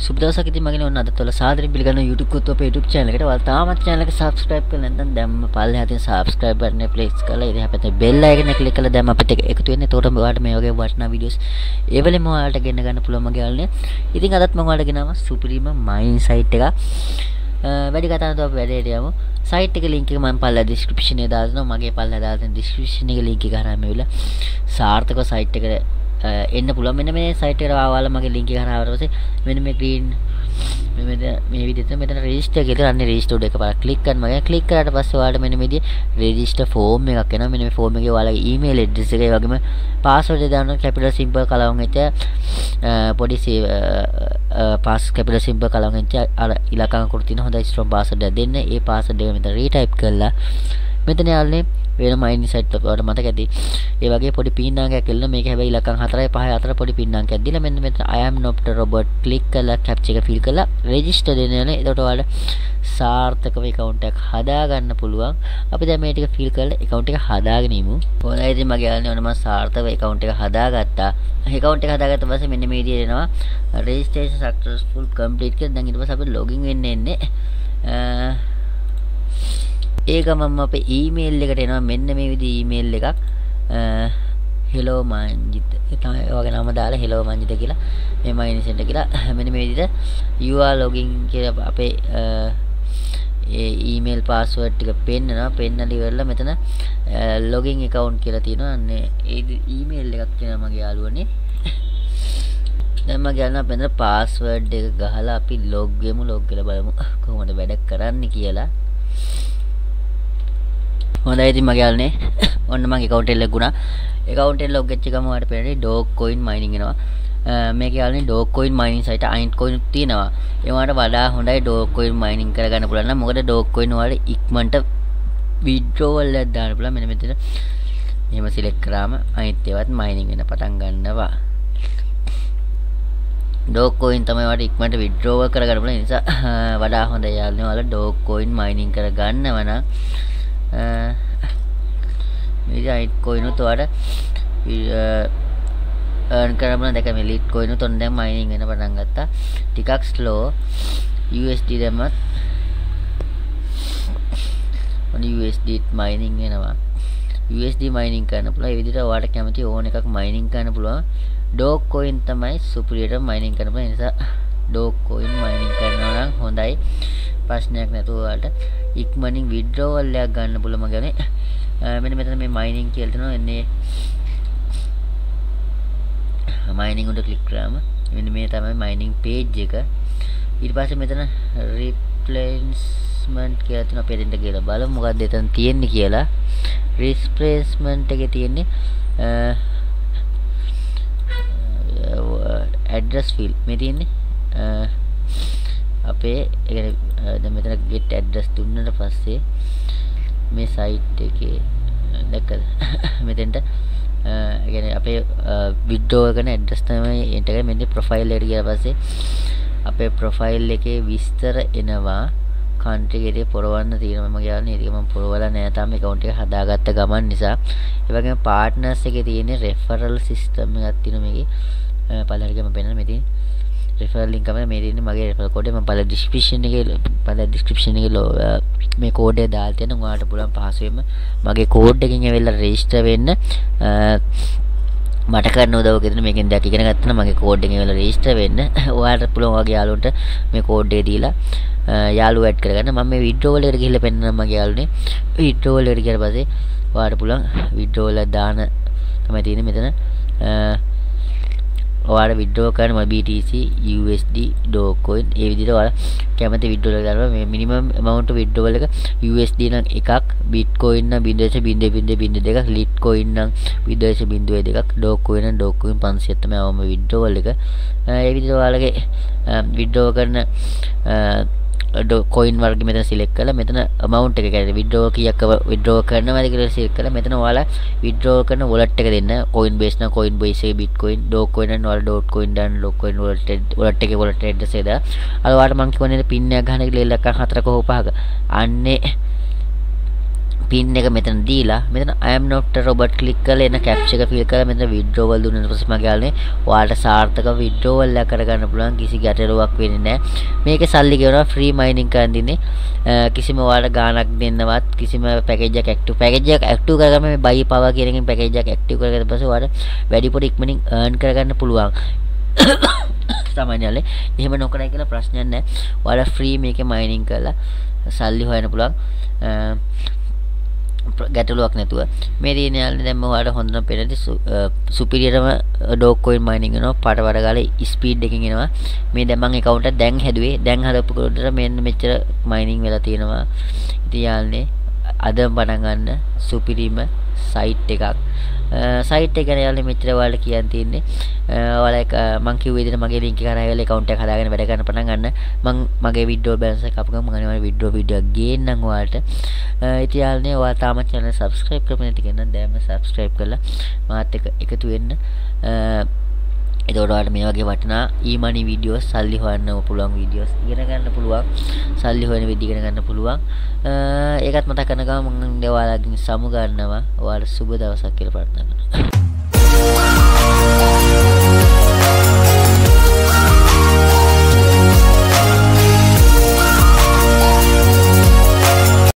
සුබ දවසක් ඉතින් මගේ ඔන්න අදත් ඔයාලා සාදරයෙන් පිළිගන්නවා YouTube කොත් අපේ YouTube channel එකට. ඔයාලා තාමත් channel එක subscribe කරලා නැත්නම් දැම්ම පල්ලෙහා තියෙන subscribe button එක click කරලා ඉතින් හැපැත්තේ bell icon එක click කරලා දැම්ම අපිට එකතු වෙන්න. එතකොට ඔයාලට මේ වගේ වටිනා videos ඒ වෙලෙම ඔයාලට ගෙන්න ගන්න පුළුවන් මගේ යාළුවනේ. ඉතින් අදත් මම ඔයාලට ගෙනාවා Supreme mining site එක. වැඩි කතා නැතුව අපි වැඩේට යමු. site එකේ link එක මම පල්ලෙහා description එකේ දාලා දෙනවා. මගේ පල්ලෙහා දාලා තියෙන description එකේ link එක හරහා මෙවිලා සාර්ථකව site එකට එන්න පුළුවන්. මෙන්න මේ site එකට ආවලා මගේ link එක හරහා ආවට පස්සේ මෙන්න මේ green මේ විදිහට මෙතන register කියලා අන්නේ register එක පාරක් click කරනවා. මම click කරාට පස්සේ ඔයාලට මෙන්න මේ විදිහේ register form එකක් එනවා. මෙන්න මේ form එකේ ඔයාලගේ email address එක ඒ වගේම password එක දාන්න capital simple කලවම් වෙච්ච පොඩි capital simple කලවම් වෙච්ච අර ඉලක්ක අකුරු තියෙන හොඳයි strong password එක දෙන්න. ඒ password එක මෙතන retype කරලා මෙතන යාළුවනේ වෙන mining site එක වලට මතක ඇති. ඒ වගේ පොඩි පින් අංකයක් එල්ලන මේක හැබැයි ඉලක්කම් 4 5 4 පොඩි පින් අංකයක් දීලා මෙන්න මෙතන I am not a robot click කරලා captcha එක fill කරලා register දෙන්න ඕනේ. එතකොට ඔයාලට සාර්ථකව account එකක් හදා ගන්න පුළුවන්. අපි දැන් මේ ටික fill කරලා account එක හදාගෙන ඉමු. ඔයාලා ඉතින් මගේ යාළුවනේ ඔන්න මම සාර්ථකව account එක හදාගත්තා. account එක හදාගත්ත පස්සේ මෙන්න මේ විදිහට එනවා registration successful complete කියලා. දැන් ඊට පස්සේ අපිට login වෙන්න එන්නේ. ඒක මම අපේ email එකට එනවා මෙන්න මේ විදිහේ email එකක් hello manjit ඒ තමයි ඔයගේ නම දාලා hello manjit කියලා මේ mining center කියලා මෙන්න මේ විදිහට you are logging කියලා අපේ ඒ email password ටික පෙන්නනවා. පෙන්නලා ඉවරලා මෙතන login account කියලා තියෙනවා. අන්නේ ඒ email එකක් තියෙනවා මගේ යාළුවනේ. දැන් මම ගන්නවා මෙතන password එක ගහලා අපි log වෙමු. log කරලා බලමු කොහොමද වැඩ කරන්නේ කියලා. හොඳයි ඉතින් මගේ යාළුවනේ ඔන්න මගේ account එක ලැබුණා. account එක log වෙච්ච ගමන් ඔයාලට පේන්නේ Dogecoin mining එනවා. මේක යාළුවනේ Dogecoin mining site අයින් coin තියෙනවා. ඒ වුණාට වඩා හොඳයි Dogecoin mining කරගන්න පුළුවන් නම් මොකද Dogecoin ඔයාලට ඉක්මනට withdrawal එකක් දාන්න පුළුවන්. මෙන්න මෙතන මෙහෙම select කරාම අනිත් ඒවාත් mining වෙන පටන් ගන්නවා. Dogecoin තමයි ඔයාලට ඉක්මනට withdrawal කරගන්න පුළුවන්. ඒ නිසා වඩා හොඳයි යාළුවනේ ඔයාලා Dogecoin mining කරගන්නව නම් මේ අයිත් coin උත් ඔයාලට earn කරන්න දැක මේ lead coin උත් ඔන්න දැන් mining වෙන පටන් ගත්තා. ටිකක් slow USD දැම්මත් ඔන්න USD mining වෙනවා. USD mining කරන්න පුළුවන්. ඒ විදිහට ඔයාලට කැමති ඕන එකක් mining කරන්න පුළුවන්. Dogecoin තමයි superior mining කරන්න පුළුවන්. ඒ නිසා Dogecoin mining කරනවා නම් හොඳයි. ප්‍රශ්නයක් නැතුව ඔයාලට ඉක්මනින් withdrawal එකක් ගන්න පුළුවන් මගනේ. මෙන්න මෙතන මේ mining කියලා තියෙනවා. එන්නේ mining උඩ click කරාම මෙන්න මේ තමයි mining page එක. ඊට පස්සේ මෙතන replacement කියලා තියෙනවා. අපි එතනට ගිහලා බලමු මොකක්ද එතන තියෙන්නේ කියලා. replacement එකේ තියෙන්නේ address field මේ තියෙන්නේ අපේ දැන් මෙතන get address දුන්නට පස්සේ මේ site එකේ දැක්කද මෙතෙන්ට يعني අපේ withdraw කරන address තමයි එන්ටර් කරන්නේ. මෙන්න profile එකට ගියා පස්සේ අපේ profile එකේ විස්තර එනවා. country එකේ පොරවන්න තියෙනවා මම කියන්නේ. ඒක මම පොරවලා නැහැ තාම account එක හදාගත්ත ගමන් නිසා. ඒ වගේම partners එකේ තියෙන referral system එකක් තියෙනවා මේකේ. පළවෙනි එක මම පෙන්නන මේ තියෙන referral link එක මේ තියෙන්නේ මගේ referral code එක. මම පළවෙනි description එකේ මේ code එක දාලා තියෙනවා. ඔයාලට පුළුවන් පහසුවෙන්ම මගේ code එකකින් ඇවිල්ලා register වෙන්න. මට කරන්න උදව් කරන මේකෙන් දැක් ඉගෙන ගත්තා නම් මගේ code එකෙන් ඇවිල්ලා register වෙන්න. ඔයාලට පුළුවන් වගේ යාළුවන්ට මේ code එක දීලා යාළුවෝ add කරගන්න. මම මේ withdrawal එකට ගිහිල්ලා පෙන්නනවා මගේ යාළුවනේ. withdrawal එකට ගියාට පස්සේ ඔයාලට පුළුවන් withdrawal දාන තමයි තියෙන්නේ මෙතන. ඔයාලා withdraw කරන BTC USD Dogecoin ඒ විදිහට ඔයාලා කැමති withdrawal එක කරනවා. මේ minimum amount withdrawal එක USD නම් එකක්, Bitcoin නම් 0.002ක්, Litecoin නම් 0.02ක්, Dogecoin නම් Dogecoin 500 තමයි අවම withdrawal එක. ඒ විදිහට ඔයාලගේ withdraw කරන coin වර්ග මෙතන select කරලා මෙතන amount එක කියන්නේ withdraw කීයක් withdraw කරනවද කියලා select කරලා මෙතන ඔයාලා withdraw කරන wallet එක දෙන්න. Coinbase නම් Coinbase එකේ Bitcoin, Dogecoin නම් ඔයාලා Dogecoin දාන්න Dogecoin wallet එකේ wallet address එක දාලා අර ඔයාලට මම කියන්නේ pin එකක් ගන්න කියලා ඉලක්ක 4ක හෝ 5ක අන්නේ පින් එක මෙතන දීලා මෙතන I am not a robot click කරලා එන කැප්චර් එක ෆිල් කරලා මෙතන withdrawal දුන්නාට පස්සේ මගේ යාළුවනේ ඔයාලට සාර්ථක withdrawal එක කරගන්න පුළුවන් කිසි ගැටලුවක් වෙන්නේ නැහැ. මේකේ සල්ලි ගෙවනවා free mining කරන් දින්නේ. කිසිම ඔයාලට ගාණක් දෙන්නවත් කිසිම පැකේජ් එකක් ඇක්ටිව් කරගන්න මේ buy power කියන එකෙන් පැකේජ් එකක් ඇක්ටිව් කරගත්ත පස්සේ ඔයාලට වැඩිපුර ඉක්මනින් earn කරගන්න පුළුවන්. සාමාන්‍යයෙන් එහෙම නොකරයි කියලා ප්‍රශ්නයක් නැහැ. ඔයාලා free මේකේ mining කරලා සල්ලි හොයන්න පුළුවන්. ගැටලුවක් නැතුව මේ දින යාළුවනේ දැන් මම ඔයාලට හොඳටම පෙන්නදි සුපිරියරම ඩොග් කොයින් මයිනින් කරනවා පාට වඩ ගාලා ස්පීඩ් එකකින් එනවා මේ දැන් මම account එක දැන් හැදුවේ දැන් හදපු කොට මෙන්න මෙච්චර මයිනින් වෙලා තියෙනවා ඉතින් යාළුවනේ අදම පටන් ගන්න සුපිරිම සයිට් එකක් සයිට් එක ගැන යාළුවනේ මෙච්චර ඔයාලට කියන්න තියෙන්නේ ඔයාලා මම කිව්ව විදිහට මගේ link එක හරහා ගිහලා account එක හදාගෙන වැඩ ගන්න පටන් ගන්න මම මගේ withdrawal balance එක අපගම මම අනිවාර්යෙන් withdrawal video එකක් ගේන්නම් ඔයාලට ඉතින් යාළුවනේ ඔයා තාම channel subscribe කරපු නැති කෙනා දැන්ම subscribe කරලා මාත් එක්ක එකතු වෙන්න එතකොට ඔයාලට මේ වගේ වටිනා e-money videos සල්ලි හොයන්න පුළුවන් videos ඉගෙන ගන්න පුළුවන් සල්ලි හොයන විදිහ ඉගෙන ගන්න පුළුවන් ඒකත් මතක් කරන ගමන් මම ඔයාලගෙන් සමු ගන්නවා ඔයාලට සුබ දවසක් කියලා ප්‍රාර්ථනා කරනවා